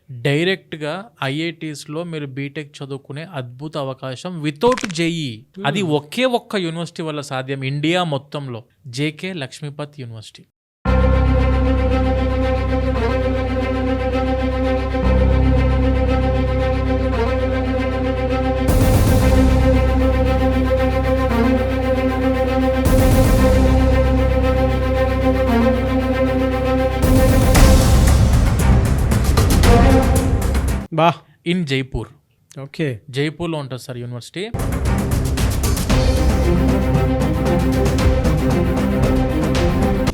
డైరెక్ట్‌గా ఐఐటీస్‌లో మీరు బీటెక్ చదువుకునే అద్భుత అవకాశం వితౌట్ జేఈఈ. అది ఒకే ఒక్క యూనివర్సిటీ వల్ల సాధ్యం ఇండియా మొత్తంలో. JK Lakshmipat university. బా ఇన్ జైపూర్. ఓకే. జైపూర్‌లో ఉంటుంది sir university.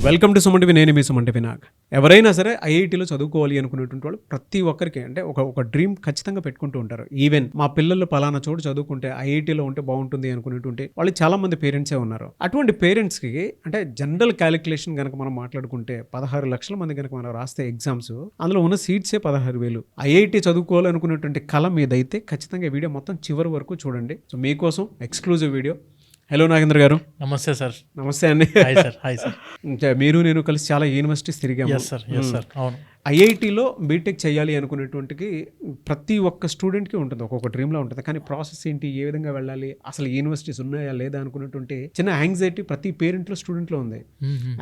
Welcome to Suman TV. నేను మీ సుమన్ టీవీ నాగ్. ఎవరైనా సరే ఐఐటీలో చదువుకోవాలి అనుకునేటువంటి వాళ్ళు ప్రతి ఒక్కరికి అంటే ఒక డ్రీమ్ ఖచ్చితంగా పెట్టుకుంటూ ఉంటారు. ఈవెన్ మా పిల్లలు పలానా చోటు చదువుకుంటే ఐఐటీలో ఉంటే బాగుంటుంది అనుకునేటువంటి వాళ్ళు చాలా మంది పేరెంట్సే ఉన్నారు. అటువంటి పేరెంట్స్కి అంటే జనరల్ క్యాలిక్యులేషన్ కనుక మనం మాట్లాడుకుంటే 16 లక్షల మంది కనుక మనం రాస్తే ఎగ్జామ్స్, అందులో ఉన్న సీట్సే 16,000. ఐఐటీ చదువుకోవాలనుకునేటువంటి కళ మీదైతే ఖచ్చితంగా ఈ వీడియో మొత్తం చివరి వరకు చూడండి. సో మీకోసం ఎక్స్క్లూజివ్ వీడియో. హలో నాగేంద్ర గారు. నమస్తే సార్. నమస్తే అండి. Hi sir. Hi sir. మీరు నేను కలిసి చాలా యూనివర్సిటీస్ తిరిగాము. Yes sir. Yes sir. అవును. ఐఐటీలో బీటెక్ చేయాలి అనుకునేటువంటికి ప్రతి ఒక్క స్టూడెంట్కి ఉంటుంది, ఒక్కొక్క డ్రీమ్లో ఉంటుంది. కానీ ప్రాసెస్ ఏంటి, ఏ విధంగా వెళ్ళాలి, అసలు యూనివర్సిటీస్ ఉన్నాయా లేదా అనుకునేటువంటి చిన్న యాంగ్జైటీ ప్రతి పేరెంట్లో స్టూడెంట్లో ఉంది.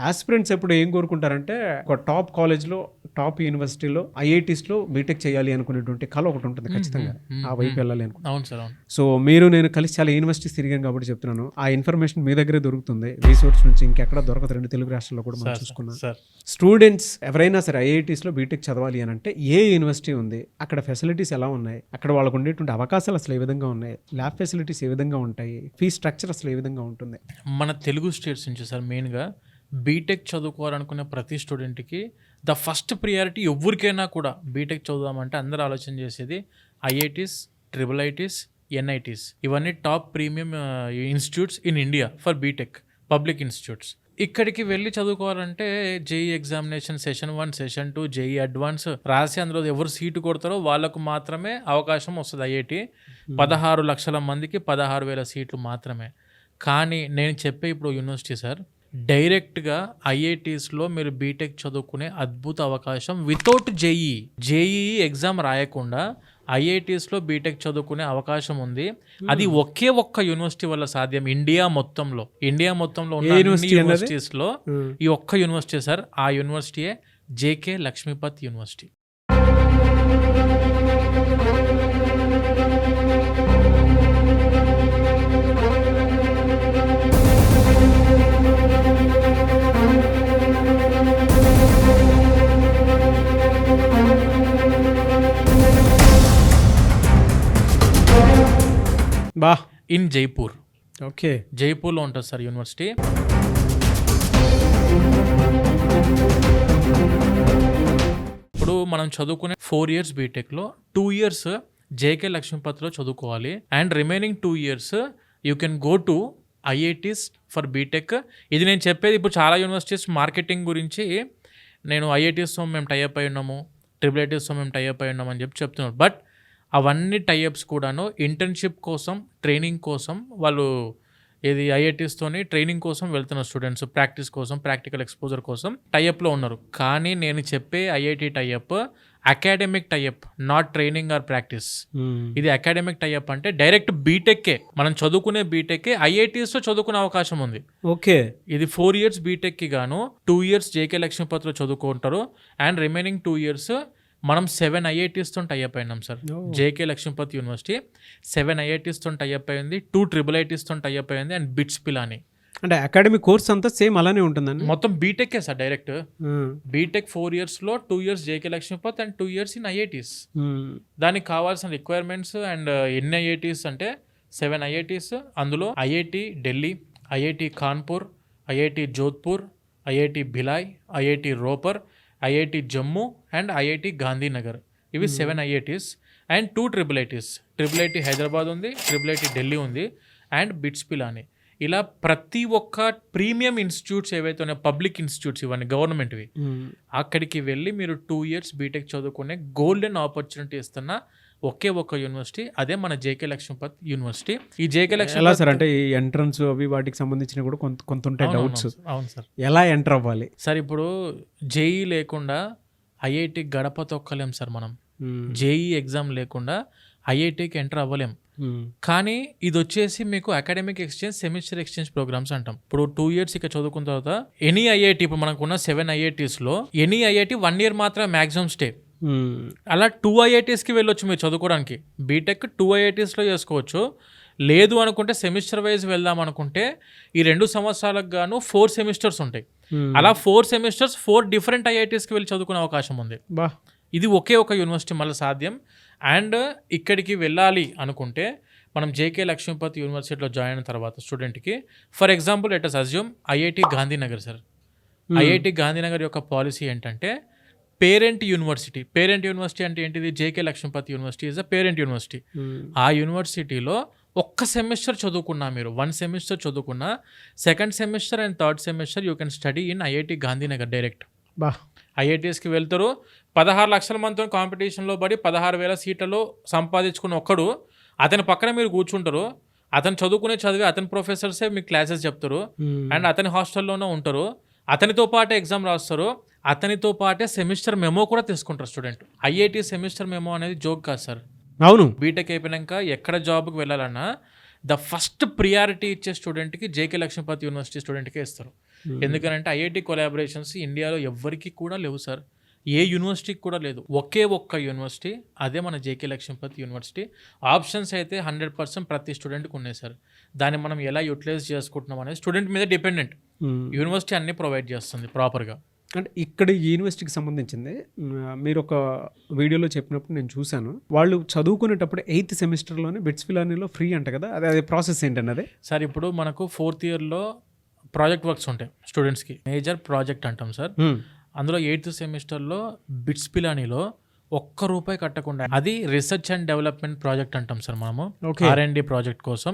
ఆస్పిరెంట్స్ ఎప్పుడు ఏం కోరుకుంటారంటే ఒక టాప్ కాలేజ్లో టాప్ యూనివర్సిటీలో ఐఐటీస్లో బీటెక్ చేయాలి అనుకునేటువంటి కళ ఒకటి ఉంటుంది, ఖచ్చితంగా ఆ వైపు వెళ్ళాలి అనుకుంటున్నాను. అవును సార్. అవును. సో మీరు నేను కలిసి చాలా యూనివర్సిటీస్ తిరిగాను కాబట్టి చెప్తున్నాను. ఆ ఇన్ఫర్మేషన్ మీ దగ్గరే దొరుకుతుంది, రీసోర్స్ నుంచి ఇంకెక్కడ దొరకదు. 2 తెలుగు రాష్ట్రాల్లో కూడా మనం చూసుకున్నాం. స్టూడెంట్స్ ఎవరైనా సరే ఐఐటీస్లో బీటెక్ చదవాలి అని అంటే ఏ యూనివర్సిటీ ఉంది, అక్కడ ఫెసిలిటీస్ ఎలా ఉన్నాయి, అక్కడ వాళ్ళకు ఉండేటువంటి అవకాశాలు అసలు ఏ విధంగా ఉన్నాయి, ల్యాబ్ ఫెసిలిటీస్ ఏ విధంగా ఉంటాయి, ఫీ స్ట్రక్చర్ అసలు ఏ విధంగా ఉంటుంది. మన తెలుగు స్టేట్స్ నుంచి సార్ మెయిన్గా బీటెక్ చదువుకోవాలనుకునే ప్రతి స్టూడెంట్కి ద ఫస్ట్ ప్రియారిటీ ఎవరికైనా కూడా బీటెక్ చదువుదామంటే అందరూ ఆలోచన చేసేది ఐఐటీస్, ట్రిపుల్ ఐటీస్, ఎన్ఐటీస్. ఇవన్నీ top premium institutes in India for BTech, public institutes. ఇక్కడికి వెళ్ళి చదువుకోవాలంటే JEE examination session 1, session 2, JEE advance రాసి అందులో ఎవరు సీటు కొడతారో వాళ్ళకు మాత్రమే అవకాశం వస్తుంది. ఐఐటి 16 లక్షల మందికి 16,000 సీట్లు మాత్రమే. కానీ నేను చెప్పే ఇప్పుడు యూనివర్సిటీ సార్, డైరెక్ట్గా ఐఐటీస్లో మీరు బీటెక్ చదువుకునే అద్భుత అవకాశం వితౌట్ జేఈఈ ఎగ్జామ్ రాయకుండా ఐఐటీస్లో బీటెక్ చదువుకునే అవకాశం ఉంది. అది ఒకే ఒక్క యూనివర్సిటీ వల్ల సాధ్యం ఇండియా మొత్తంలో. ఉన్న యూనివర్సిటీస్లో ఈ ఒక్క యూనివర్సిటీ సార్, ఆ యూనివర్సిటీయే జేకే లక్ష్మీపత్ యూనివర్సిటీ. బా ఇన్ జైపూర్. ఓకే. జైపూర్లో ఉంటుంది సార్ యూనివర్సిటీ. ఇప్పుడు మనం చదువుకునే 4 years బీటెక్లో 2 years జేకే లక్ష్మీపత్లో చదువుకోవాలి. And remaining 2 years you can go to IITs for BTech. ఇది నేను చెప్పేది ఇప్పుడు చాలా యూనివర్సిటీస్ మార్కెటింగ్ గురించి, నేను ఐఐటీస్తో మేము టైఅప్ అయి ఉన్నాము, ట్రిపుల్ ఐటీస్తో మేము టైఅప్ అయి ఉన్నాము అని చెప్తున్నారు. బట్ అవన్నీ టైఅప్స్ కూడాను ఇంటర్న్షిప్ కోసం, ట్రైనింగ్ కోసం, వాళ్ళు ఇది ఐఐటీస్తోని ట్రైనింగ్ కోసం వెళ్తున్న స్టూడెంట్స్, ప్రాక్టీస్ కోసం, ప్రాక్టికల్ ఎక్స్పోజర్ కోసం టైఅప్లో ఉన్నారు. కానీ నేను చెప్పే IIT tie up academic tie up, not training or practice. ఇది అకాడమిక్ టైఅప్ అంటే డైరెక్ట్ బీటెక్కే, మనం చదువుకునే బీటెక్కే ఐఐటీస్లో చదువుకునే అవకాశం ఉంది. ఓకే. ఇది 4 years బీటెక్కి గాను 2 years జేకే లక్ష్మీపత్లో చదువుకుంటారు. అండ్ రిమైనింగ్ 2 years మనం 7 ఐఐటీస్తో టైఅప్ అయినాం సార్. జేకే లక్ష్మీపత్ యూనివర్సిటీ 7 ఐఐటీస్తో టైఅప్ అయింది, 2 ట్రిపుల్ ఐటీస్తో టైఅప్ అయింది, అండ్ బిట్స్ పిలాని. అంటే అకాడమిక్ కోర్స్ అంతా సేమ్ అలానే ఉంటుందండి మొత్తం బీటెక్కే సార్. డైరెక్ట్ బీటెక్ 4 yearsలో 2 years JK Lakshmipat and 2 years in IITs. దానికి కావాల్సిన రిక్వైర్మెంట్స్ అండ్ ఎన్ని ఐఐటీస్ అంటే 7 ఐఐటీస్. అందులో IIT Delhi, IIT Kanpur, IIT Jodhpur, IIT Bhilai, IIT Ropar, IIT Jammu and IIT Gandhinagar. ఇవి 7 IITs and 2 triple ITs. Triple IT Hyderabad ఉంది, ట్రిపుల్ ఐటీ ఢిల్లీ ఉంది, అండ్ బిట్స్ పిలాని. ఇలా ప్రతి ఒక్క ప్రీమియం ఇన్స్టిట్యూట్స్ ఏవైతే ఉన్నాయో, పబ్లిక్ ఇన్స్టిట్యూట్స్ ఇవన్నీ గవర్నమెంట్వి, అక్కడికి వెళ్ళి మీరు 2 years బీటెక్ చదువుకునే గోల్డెన్ ఆపర్చునిటీ ఇస్తున్న ఒకే ఒక్క యూనివర్సిటీ, అదే మన జేకే లక్ష్మీపత్ యూనివర్సిటీ. ఈ జేకే లక్ష్మీపత్ సార్ అంటే ఈ ఎంట్రన్స్ అవి వాటికి సంబంధించిన కూడా కొంత ఉంటాయి డౌట్స్. అవును సార్. ఎలా ఎంటర్ అవ్వాలి సార్? ఇప్పుడు జేఈ లేకుండా ఐఐటి గడప తొక్కలేం సార్ మనం. జేఈ ఎగ్జామ్ లేకుండా ఐఐటీకి ఎంటర్ అవ్వలేం. కానీ ఇది వచ్చేసి మీకు academic exchange, semester exchange programs అంటాం. ఇప్పుడు 2 years ఇక్కడ చదువుకున్న తర్వాత ఎనీ ఐఐటి, ఇప్పుడు మనకున్న 7 IITsలో ఎనీ ఐఐటి 1 year మాత్రమే మ్యాక్సిమం స్టే. అలా 2 IITsకి వెళ్ళొచ్చు మీరు చదువుకోవడానికి. బీటెక్ 2 IITsలో చేసుకోవచ్చు. లేదు అనుకుంటే సెమిస్టర్ వైజ్ వెళ్దాం అనుకుంటే ఈ 2 సంవత్సరాలకు గాను 4 semesters ఉంటాయి. అలా 4 semesters 4 different IITsకి వెళ్ళి చదువుకునే అవకాశం ఉంది. ఇది ఒకే ఒక యూనివర్సిటీ మళ్ళీ సాధ్యం. అండ్ ఇక్కడికి వెళ్ళాలి అనుకుంటే మనం జేకే లక్ష్మీపతి యూనివర్సిటీలో జాయిన్ అయిన తర్వాత స్టూడెంట్కి, for example let us assume IIT Gandhinagar sir. IIT Gandhinagar యొక్క పాలసీ ఏంటంటే పేరెంట్ యూనివర్సిటీ. పేరెంట్ యూనివర్సిటీ అంటే ఏంటిది? JK Lakshmipati university is a parent university. ఆ యూనివర్సిటీలో ఒక్క సెమిస్టర్ చదువుకున్నా, మీరు 1 semester చదువుకున్నా, 2nd semester and 3rd semester you can study in IIT Gandhinagar direct. ఐఐటీస్కి వెళ్తారు. 16 లక్షల మందితో కాంపిటీషన్లో పడి 16,000 సీట్లలో సంపాదించుకున్న ఒక్కడు, అతని పక్కన మీరు కూర్చుంటారు. అతను చదువుకునే చదివి అతని ప్రొఫెసర్సే మీకు క్లాసెస్ చెప్తారు అండ్ అతని హాస్టల్లోనే ఉంటారు. అతనితో పాటే ఎగ్జామ్ రాస్తారు. అతనితో పాటే సెమిస్టర్ మెమో కూడా తీసుకుంటారు స్టూడెంట్. ఐఐటి సెమిస్టర్ మెమో అనేది జోక్ కాదు సార్. అవును. బీటెక్ అయిపోయాక ఎక్కడ జాబ్కి వెళ్ళాలన్నా ద ఫస్ట్ ప్రియారిటీ ఇచ్చే స్టూడెంట్కి జేకే లక్ష్మీపతి యూనివర్సిటీ స్టూడెంట్కే ఇస్తారు. ఎందుకంటే ఐఐటి కొలాబరేషన్స్ ఇండియాలో ఎవ్వరికి కూడా లేవు సార్. ఏ యూనివర్సిటీకి కూడా లేదు. ఒకే ఒక్క యూనివర్సిటీ, అదే మన జేకే లక్ష్మీపతి యూనివర్సిటీ. ఆప్షన్స్ అయితే 100% ప్రతి స్టూడెంట్కి ఉన్నాయి సార్. దాన్ని మనం ఎలా యూటిలైజ్ చేసుకుంటున్నాం అనేది స్టూడెంట్ మీద డిపెండెంట్. యూనివర్సిటీ అన్ని ప్రొవైడ్ చేస్తుంది ప్రాపర్గా. అంటే ఇక్కడ ఈ యూనివర్సిటీకి సంబంధించింది మీరు ఒక వీడియోలో చెప్పినప్పుడు నేను చూశాను. వాళ్ళు చదువుకునేటప్పుడు 8th సెమిస్టర్లోనే బిట్స్ పిలానీలో ఫ్రీ అంట కదా, అదే ప్రాసెస్ ఏంటండి అదే సార్? ఇప్పుడు మనకు 4th yearలో ప్రాజెక్ట్ వర్క్స్ ఉంటాయి స్టూడెంట్స్కి, మేజర్ ప్రాజెక్ట్ అంటాం సార్. అందులో 8th సెమిస్టర్లో బిట్స్ పిలానీలో ₹1 కట్టకుండా, అది రీసెర్చ్ అండ్ డెవలప్మెంట్ ప్రాజెక్ట్ అంటాం సార్. మనము R&D ప్రాజెక్ట్ కోసం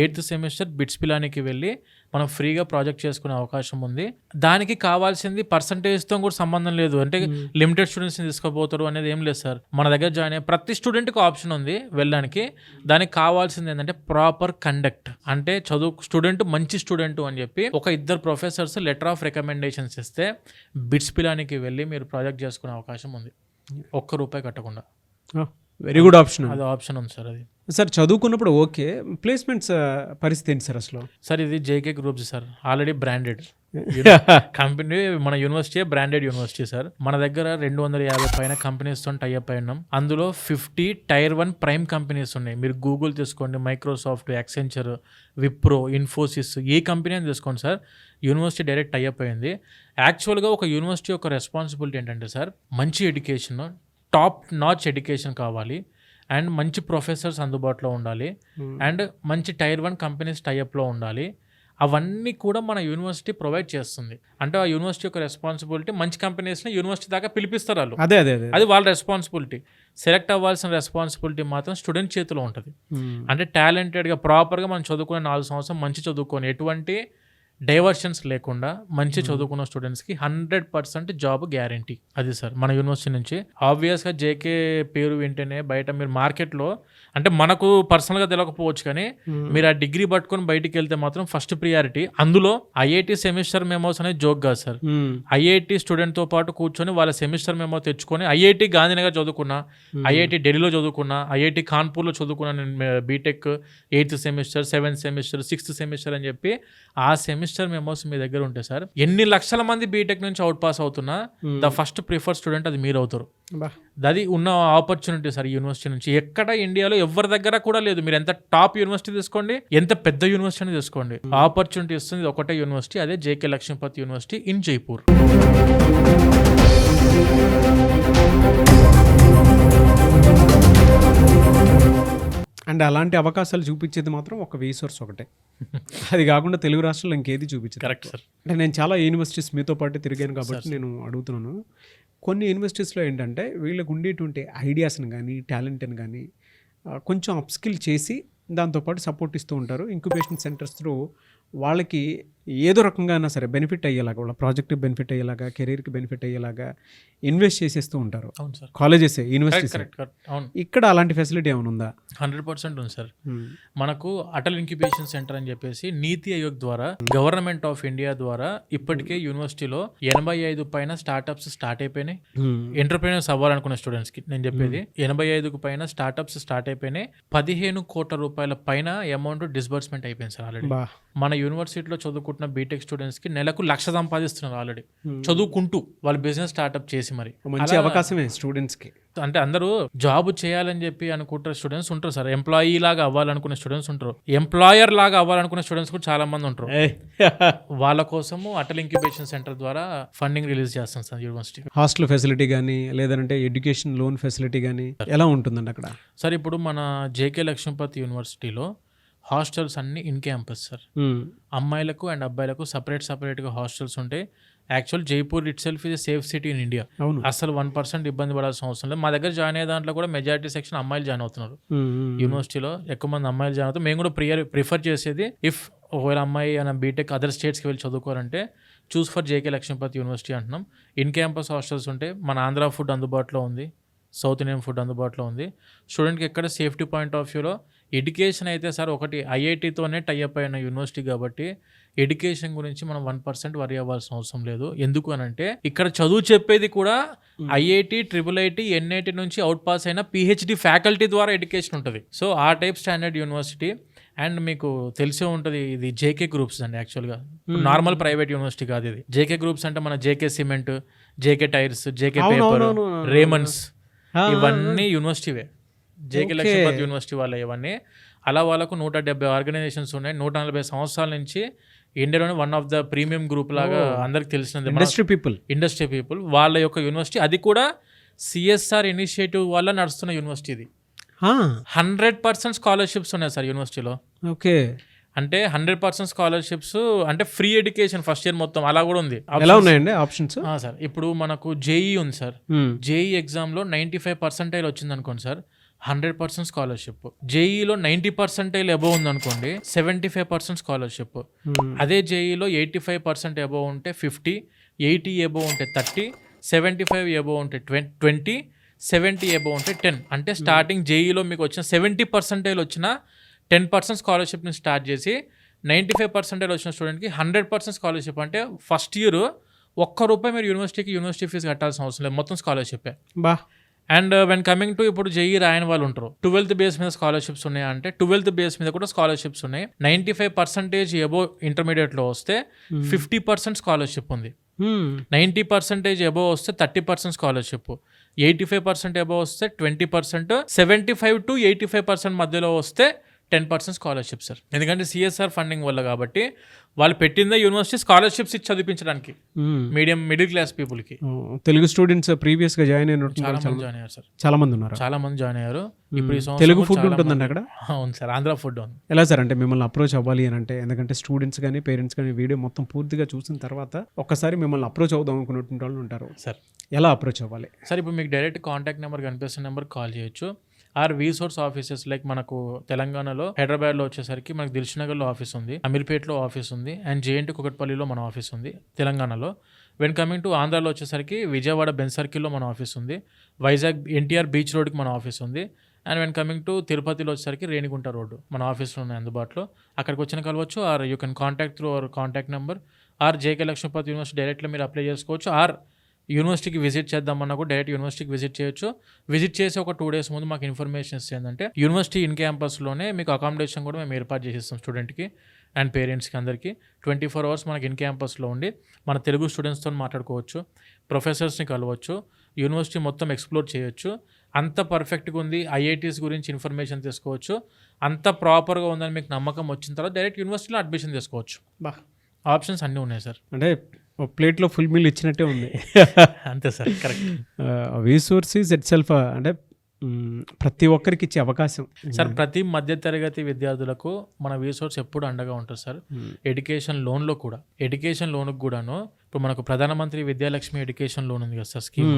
8th సెమిస్టర్ బిట్స్ పిలానీకి వెళ్ళి మనం ఫ్రీగా ప్రాజెక్ట్ చేసుకునే అవకాశం ఉంది. దానికి కావాల్సింది పర్సంటేజ్తో కూడా సంబంధం లేదు. అంటే లిమిటెడ్ స్టూడెంట్స్ని తీసుకోబోతారు అనేది ఏం లేదు సార్. మన దగ్గర జాయిన్ అయ్యే ప్రతి స్టూడెంట్కి ఆప్షన్ ఉంది వెళ్ళడానికి. దానికి కావాల్సింది ఏంటంటే ప్రాపర్ కండక్ట్. అంటే స్టూడెంట్ మంచి స్టూడెంట్ అని చెప్పి ఒక 2 professors లెటర్ ఆఫ్ రికమెండేషన్స్ ఇస్తే బిట్స్ పిలానీకి వెళ్ళి మీరు ప్రాజెక్ట్ చేసుకునే అవకాశం ఉంది ₹1 కట్టకుండా. Very good option. అది ఆప్షన్ ఉంది సార్. అది సార్ చదువుకున్నప్పుడు ఓకే, ప్లేస్మెంట్స్ పరిస్థితి ఏంటి సార్ అసలు? సార్ ఇది JK groups sir, already branded company. మన యూనివర్సిటీ బ్రాండెడ్ యూనివర్సిటీ సార్. మన దగ్గర 250 పైన కంపెనీస్తో టైఅప్ అయి ఉన్నాం. అందులో 50 Tier 1 ప్రైమ్ కంపెనీస్ ఉన్నాయి. మీరు గూగుల్ తీసుకోండి, మైక్రోసాఫ్ట్, యాక్సెంచర్, విప్రో, ఇన్ఫోసిస్, ఏ కంపెనీ అని తీసుకోండి సార్. యూనివర్సిటీ డైరెక్ట్ టైఅప్ అయింది. యాక్చువల్గా ఒక యూనివర్సిటీ యొక్క రెస్పాన్సిబిలిటీ ఏంటంటే సార్, మంచి ఎడ్యుకేషన్, టాప్ నాచ్ ఎడ్యుకేషన్ కావాలి అండ్ మంచి ప్రొఫెసర్స్ అందుబాటులో ఉండాలి అండ్ మంచి Tier 1 కంపెనీస్ టైఅప్లో ఉండాలి. అవన్నీ కూడా మన యూనివర్సిటీ ప్రొవైడ్ చేస్తుంది. అంటే ఆ యూనివర్సిటీ యొక్క రెస్పాన్సిబిలిటీ మంచి కంపెనీస్ని యూనివర్సిటీ దాకా పిలిపిస్తారు వాళ్ళు. అదే అది వాళ్ళ రెస్పాన్సిబిలిటీ. సెలెక్ట్ అవ్వాల్సిన రెస్పాన్సిబిలిటీ మాత్రం స్టూడెంట్ చేతిలో ఉంటుంది. అంటే టాలెంటెడ్గా ప్రాపర్గా మనం చదువుకునే 4 సంవత్సరం మంచి చదువుకొని ఎటువంటి డైవర్షన్స్ లేకుండా మంచి చదువుకున్న స్టూడెంట్స్కి 100% జాబ్ గ్యారంటీ. అది సార్ మన యూనివర్సిటీ నుంచి. ఆబ్వియస్గా జేకే పేరు వింటేనే బయట మీరు మార్కెట్లో, అంటే మనకు పర్సనల్గా తెలియకపోవచ్చు కానీ మీరు ఆ డిగ్రీ పట్టుకొని బయటికి వెళ్తే మాత్రం ఫస్ట్ ప్రియారిటీ. అందులో ఐఐటి సెమిస్టర్ మెమోస్ అనేది జోక్ కాదు సార్. ఐఐటి స్టూడెంట్తో పాటు కూర్చొని వాళ్ళ సెమిస్టర్ మెమో తెచ్చుకొని ఐఐటి గాంధీనగర్ చదువుకున్నా, ఐఐటి ఢిల్లీలో చదువుకున్నా, ఐఐటి కాన్పూర్లో చదువుకున్నా నేను BTech 8th semester, 7th semester, 6th semester అని చెప్పి ఆ సెమిస్టర్ మెమోస్ మీ దగ్గర ఉంటాయి సార్. ఎన్ని లక్షల మంది బీటెక్ నుంచి అవుట్ పాస్ అవుతున్నా ద ఫస్ట్ ప్రిఫర్ స్టూడెంట్ అది మీరు అవుతారు. అది ఉన్న ఆపర్చునిటీ సార్ ఈ యూనివర్సిటీ నుంచి. ఎక్కడ ఇండియాలో ఎవరి దగ్గర కూడా లేదు. మీరు ఎంత టాప్ యూనివర్సిటీ తీసుకోండి, ఎంత పెద్ద యూనివర్సిటీ అని తీసుకోండి, ఆపర్చునిటీ ఇస్తుంది ఒకటే యూనివర్సిటీ, అదే JK Lakshmipati university in Jaipur. And అలాంటి అవకాశాలు చూపించేది మాత్రం ఒక రీసోర్స్ ఒకటే. అది కాకుండా తెలుగు రాష్ట్రాల్లో ఇంకేది చూపించదు. Correct sir. అంటే నేను చాలా యూనివర్సిటీస్ మీతో పాటు తిరిగాను కాబట్టి నేను అడుగుతున్నాను. కొన్ని యూనివర్సిటీస్లో ఏంటంటే వీళ్ళకు ఉండేటువంటి ఐడియాస్ని కానీ టాలెంట్ని కానీ కొంచెం అప్స్కిల్ చేసి దాంతోపాటు సపోర్ట్ ఇస్తూ ఉంటారు. ఇంక్యుబేషన్ సెంటర్స్ త్రూ వాళ్ళకి ఏదో రకంగా అయినా సరే బెనిఫిట్ అయ్యేలాగా, వాళ్ళ ప్రాజెక్ట్కి బెనిఫిట్ అయ్యేలాగా, కెరీర్కి బెనిఫిట్ అయ్యేలాగా ఇన్వెస్ట్ చేసేస్తూ ఉంటారు అవును sir, colleges, universities. Correct correct, అవును, ఇక్కడ అలాంటి ఫెసిలిటీ ఏమైనా ఉందా? 100% ఉంది సార్. మనకు అటల్ ఇంక్యుబేషన్ సెంటర్ అని చెప్పేసి నీతి ఆయోగ్ ద్వారా, గవర్నమెంట్ ఆఫ్ ఇండియా ద్వారా ఇప్పటికే యూనివర్సిటీలో 85 పైన స్టార్ట్అప్స్ స్టార్ట్ అయిపోయినాయి. ఎంటర్ప్రీనర్స్ అవ్వాలనుకున్న స్టూడెంట్స్ కి నేను చెప్పేది 85కు పైన స్టార్ట్అప్స్ స్టార్ట్ అయిపోయినాయి. 15 కోట్ల రూపాయల పైన అమౌంట్ డిస్బర్స్మెంట్ అయిపోయింది సార్ ఆల్రెడీ. మన యూనివర్సిటీలో చదువుకుంటున్న బీటెక్ స్టూడెంట్స్ కి నెలకు 1,00,000 సంపాదిస్తున్నారు ఆల్రెడీ చదువుకుంటూ, వాళ్ళు బిజినెస్ స్టార్ట్అప్ చేసి. మరి మంచి అవకాశమే స్టూడెంట్స్ కి. అంటే అందరూ జాబ్ చేయాలని చెప్పి అనుకుంటారు స్టూడెంట్స్ ఉంటారు సార్, ఎంప్లాయీ లాగా అవ్వాలనుకునే స్టూడెంట్స్ ఉంటారు, ఎంప్లాయర్ లాగా అవ్వాలనుకునే స్టూడెంట్స్ కూడా చాలా మంది ఉంటారు. వాళ్ళ కోసము అటల్ ఇంక్యుబేషన్ సెంటర్ ద్వారా ఫండింగ్ రిలీజ్ చేస్తాం సార్ యూనివర్సిటీ. హాస్టల్ ఫెసిలిటీ కానీ లేదంటే ఎడ్యుకేషన్ లోన్ ఫెసిలిటీ కానీ ఎలా ఉంటుందండి అక్కడ? సార్ ఇప్పుడు మన జేకే లక్ష్మీపతి యూనివర్సిటీలో హాస్టల్స్ అన్ని ఇన్ క్యాంపస్ సార్. అమ్మాయిలకు అండ్ అబ్బాయిలకు సపరేట్గా హాస్టల్స్ ఉంటాయి. Actual Jaipur it self is safe city in India. అసలు 1% ఇబ్బంది పడాల్సిన అవసరం లేదు. మా దగ్గర జాయిన్ అయ్యే దాంట్లో కూడా మెజారిటీ సెక్షన్ అమ్మాయిలు జాయిన్ అవుతున్నారు. యూనివర్సిటీలో ఎక్కువ మంది అమ్మాయిలు జాయిన్ అవుతారు. మేము కూడా ప్రిఫర్ చేసేది, ఇఫ్ ఒకవేళ అమ్మాయి అని బీటెక్ అదర్ స్టేట్స్కి వెళ్ళి చదువుకోవాలంటే choose for JK Lakshmipati university అంటున్నాం. ఇన్ క్యాంపస్ హాస్టల్స్ ఉంటాయి. మన ఆంధ్ర ఫుడ్ అందుబాటులో ఉంది, సౌత్ ఇండియన్ ఫుడ్ అందుబాటులో ఉంది. స్టూడెంట్కి ఎక్కడ సేఫ్టీ పాయింట్ ఆఫ్ వ్యూలో ఎడ్యుకేషన్ అయితే సార్, ఒకటి ఐఐటీతోనే టైఅప్ అయిన యూనివర్సిటీ కాబట్టి ఎడ్యుకేషన్ గురించి మనం 1% వరి అవ్వాల్సిన అవసరం లేదు. ఎందుకు అనంటే ఇక్కడ చదువు చెప్పేది కూడా ఐఐటి, ట్రిపుల్ ఎన్ఐటి నుంచి అవుట్ పాస్ అయిన పిహెచ్డి ఫ్యాకల్టీ ద్వారా ఎడ్యుకేషన్ ఉంటుంది. సో ఆ టైప్ స్టాండర్డ్ యూనివర్సిటీ. అండ్ మీకు తెలిసే ఉంటుంది, ఇది జేకే గ్రూప్స్ అండి. యాక్చువల్గా నార్మల్ ప్రైవేట్ యూనివర్సిటీ కాదు ఇది. జేకే గ్రూప్స్ అంటే మన JK cement, JK tyres, JK paper, రేమన్స్, ఇవన్నీ యూనివర్సిటీవే. జేకే లక్ష్మీపతి యూనివర్సిటీ వాళ్ళ ఇవన్నీ. అలా వాళ్ళకు 170 ఆర్గనైజేషన్స్ ఉన్నాయి. 140 సంవత్సరాల నుంచి ఇండియాలోనే one of the premium group లాగా అందరికి తెలిసినది ఇండస్ట్రీ పీపుల్ వాళ్ళ యొక్క యూనివర్సిటీ. అది కూడా సిఎస్ఆర్ ఇనిషియేటివ్ వల్ల నడుస్తున్న యూనివర్సిటీ ఇది. 100% స్కాలర్షిప్స్ ఉన్నాయి సార్ యూనివర్సిటీలో. ఓకే, అంటే 100% స్కాలర్షిప్స్, అంటే ఫ్రీ ఎడ్యుకేషన్ ఫస్ట్ ఇయర్ మొత్తం. అలా కూడా ఉంది. ఎలా ఉన్నాయండి ఆప్షన్స్? సార్ ఇప్పుడు మనకు జేఈ ఉంది సార్. జేఈ ఎగ్జామ్లో 95% వచ్చింది అనుకోండి సార్, 100% స్కాలర్షిప్. జేఈలో 90% అబోవ్ ఉంది అనుకోండి, 75% స్కాలర్షిప్. అదే జేఈలో 85% అబోవ్ ఉంటే 50, 80 అబోవ్ ఉంటే 30, 75 అబోవ్ ఉంటే 20, 70 అబోవ్ ఉంటే 10. అంటే స్టార్టింగ్ జేఈలో మీకు వచ్చిన 70% వచ్చిన 10% స్కాలర్షిప్ని స్టార్ట్ చేసి 95% వచ్చిన స్టూడెంట్కి 100% స్కాలర్షిప్. అంటే ఫస్ట్ ఇయర్ ₹1 మీరు యూనివర్సిటీ ఫీజు కట్టాల్సిన అవసరం లేదు, మొత్తం స్కాలర్షిప్పే. అండ్ వెన్ కమింగ్ టు ఇప్పుడు జేఈ రాయని వాళ్ళు ఉంటారు, 12th బేస్ మీద స్కాలర్షిప్స్ ఉన్నాయా అంటే 12th బేస్ మీద కూడా స్కాలర్షిప్స్ ఉన్నాయి. 95% అబోవ్ ఇంటర్మీడియట్లో వస్తే 50% స్కాలర్షిప్ ఉంది. 90% అబోవ్ వస్తే 30% స్కాలర్షిప్. 85% అబోవ్ వస్తే 20%. 75 to 85% మధ్యలో వస్తే 10% స్కాలర్షిప్ సార్. ఎందుకంటే సిఎస్ఆర్ ఫండింగ్ వల్ల కాబట్టి వాళ్ళు పెట్టిందే యూనివర్సిటీ స్కాలర్షిప్స్ ఇచ్చి చదివించడానికి మిడిల్ క్లాస్ పీపుల్ కి. తెలుగు స్టూడెంట్స్ ప్రీవియస్ గా జాయిన్ అయిన చాలా మంది జాయిన్ అయ్యారు సార్. చాలా మంది ఉన్నారు. చాలా మంది జాయిన్ అయ్యారు. ఇప్పుడు తెలుగు ఫుడ్ ఉంటుందండి అక్కడ? అవును సార్, ఆంధ్ర ఫుడ్ ఉంది. ఎలా సార్ అంటే మిమ్మల్ని అప్రోచ్ అవ్వాలి అని అంటే, ఎందుకంటే స్టూడెంట్స్ కానీ పేరెంట్స్ కానీ వీడియో మొత్తం పూర్తిగా చూసిన తర్వాత ఒక్కసారి మిమ్మల్ని అప్రోచ్ అవుదాం అనుకున్నటువంటి వాళ్ళు ఉంటారు సార్, ఎలా అప్రోచ్ అవ్వాలి సార్? ఇప్పుడు మీకు డైరెక్ట్ కాంటాక్ట్ నెంబర్ కనిపిస్తున్న నెంబర్ కాల్ చేయొచ్చు. ఆర్ రీసోర్స్ ఆఫీసెస్ లైక్ మనకు తెలంగాణలో హైదరాబాద్లో వచ్చేసరికి మనకు దిల్సుఖ్నగర్లో ఆఫీస్ ఉంది, అమీర్పేట్లో ఆఫీస్ ఉంది, అండ్ జేఎన్టీ కుకట్పల్లిలో మన ఆఫీస్ ఉంది తెలంగాణలో. వెన్ కమింగ్ టు ఆంధ్రాలో వచ్చేసరికి విజయవాడ బెన్ సర్కిల్లో మన ఆఫీస్ ఉంది, వైజాగ్ ఎన్టీఆర్ బీచ్ రోడ్కి మన ఆఫీస్ ఉంది, అండ్ వెన్ కమింగ్ టు తిరుపతిలో వచ్చేసరికి రేణిగుంట రోడ్డు మన ఆఫీస్లో ఉన్నాయి అందుబాటులో. అక్కడికి వచ్చిన కలవచ్చు. Or you can contact through our contact number. Or JK Lakshmipati university డైరెక్ట్లో మీరు అప్లై చేసుకోవచ్చు. ఆర్ యూనివర్సిటీకి విజిట్ చేద్దామన్నా కూడా డైరెక్ట్ యూనివర్సిటీకి విజిట్ చేయొచ్చు. విజిట్ చేసి ఒక 2 days ముందు మాకు ఇన్ఫర్మేషన్ ఇస్తే ఏంటంటే యూనివర్సిటీ ఇన్ క్యాంపస్లోనే మీకు అకామిడేషన్ కూడా మేము ఏర్పాటు చేసిస్తాం స్టూడెంట్కి అండ్ పేరెంట్స్కి అందరికీ. 24 hours మనకి ఇన్ క్యాంపస్లో ఉండి మన తెలుగు స్టూడెంట్స్తో మాట్లాడుకోవచ్చు, ప్రొఫెసర్స్ని కలవచ్చు, యూనివర్సిటీ మొత్తం ఎక్స్ప్లోర్ చేయొచ్చు. అంత పర్ఫెక్ట్గా ఉంది, ఐఐటీస్ గురించి ఇన్ఫర్మేషన్ తీసుకోవచ్చు. అంత ప్రాపర్గా ఉందని మీకు నమ్మకం వచ్చిన తర్వాత డైరెక్ట్ యూనివర్సిటీలో అడ్మిషన్ తీసుకోవచ్చు. ఆప్షన్స్ అన్నీ ఉన్నాయి సార్. అంటే ప్లేట్లో ఫుల్ మీల్ ఇచ్చినట్టే ఉంది. అంతే sir, correct. Resources it self అంటే ప్రతి ఒక్కరికి ఇచ్చే అవకాశం సార్. ప్రతి మధ్యతరగతి విద్యార్థులకు మన రీసోర్స్ ఎప్పుడు అండగా ఉంటుంది సార్. ఎడ్యుకేషన్ లోన్లో కూడా, ఎడ్యుకేషన్ లోన్కి కూడాను ఇప్పుడు మనకు ప్రధానమంత్రి విద్యాలక్ష్మి ఎడ్యుకేషన్ లోన్ ఉంది కదా సార్, స్కీమ్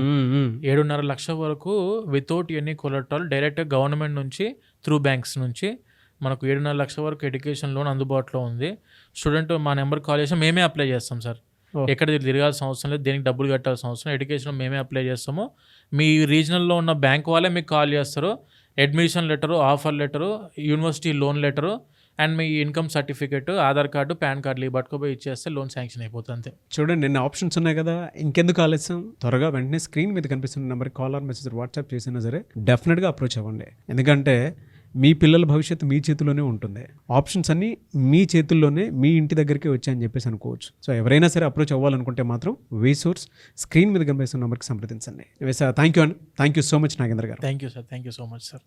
7.5 లక్షల వరకు వితౌట్ ఎనీ కొలెటరల్ డైరెక్ట్గా గవర్నమెంట్ నుంచి త్రూ బ్యాంక్స్ నుంచి మనకు 7.5 లక్షల వరకు ఎడ్యుకేషన్ లోన్ అందుబాటులో ఉంది. స్టూడెంట్ మా నెంబర్ కాల్ చేసి మేమే అప్లై చేస్తాం సార్. Oh. ఎక్కడ తిరగాల్సిన అవసరం లేదు, దేనికి డబ్బులు కట్టాల్సిన అవసరం. ఎడ్యుకేషన్ మేమే అప్లై చేస్తాము. మీ రీజనల్లో ఉన్న బ్యాంక్ వాళ్ళే మీకు కాల్ చేస్తారు. Admission letter, offer letter, university loan letter and me income certificate, Aadhaar card, pan కార్డులు పట్టుకుపోయి ఇచ్చేస్తే లోన్ శాంక్షన్ అయిపోతుంది అంతే. చూడండి, నిన్న ఆప్షన్స్ ఉన్నాయి కదా, ఇంకెందుకు ఆలస్యం, త్వరగా వెంటనే స్క్రీన్ మీద కనిపిస్తున్న నెంబర్కి కాల్ ఆర్ మెసేజ్ వాట్సాప్ చేసినా సరే డెఫినెట్గా అప్రోచ్ అవ్వండి. ఎందుకంటే మీ పిల్లల భవిష్యత్తు మీ చేతిలోనే ఉంటుంది. ఆప్షన్స్ అన్నీ మీ చేతుల్లోనే, మీ ఇంటి దగ్గరికి వచ్చాయని చెప్పేసి అనుకోవచ్చు. సో ఎవరైనా సరే అప్రోచ్ అవ్వాలనుకుంటే మాత్రం వేసోర్స్ స్క్రీన్ మీద కనిపిస్తున్న నెంబర్కి సంప్రదించండి. థ్యాంక్ యూ అండి, thank you so much Nagendra garu. Thank you sir, thank you so much sir.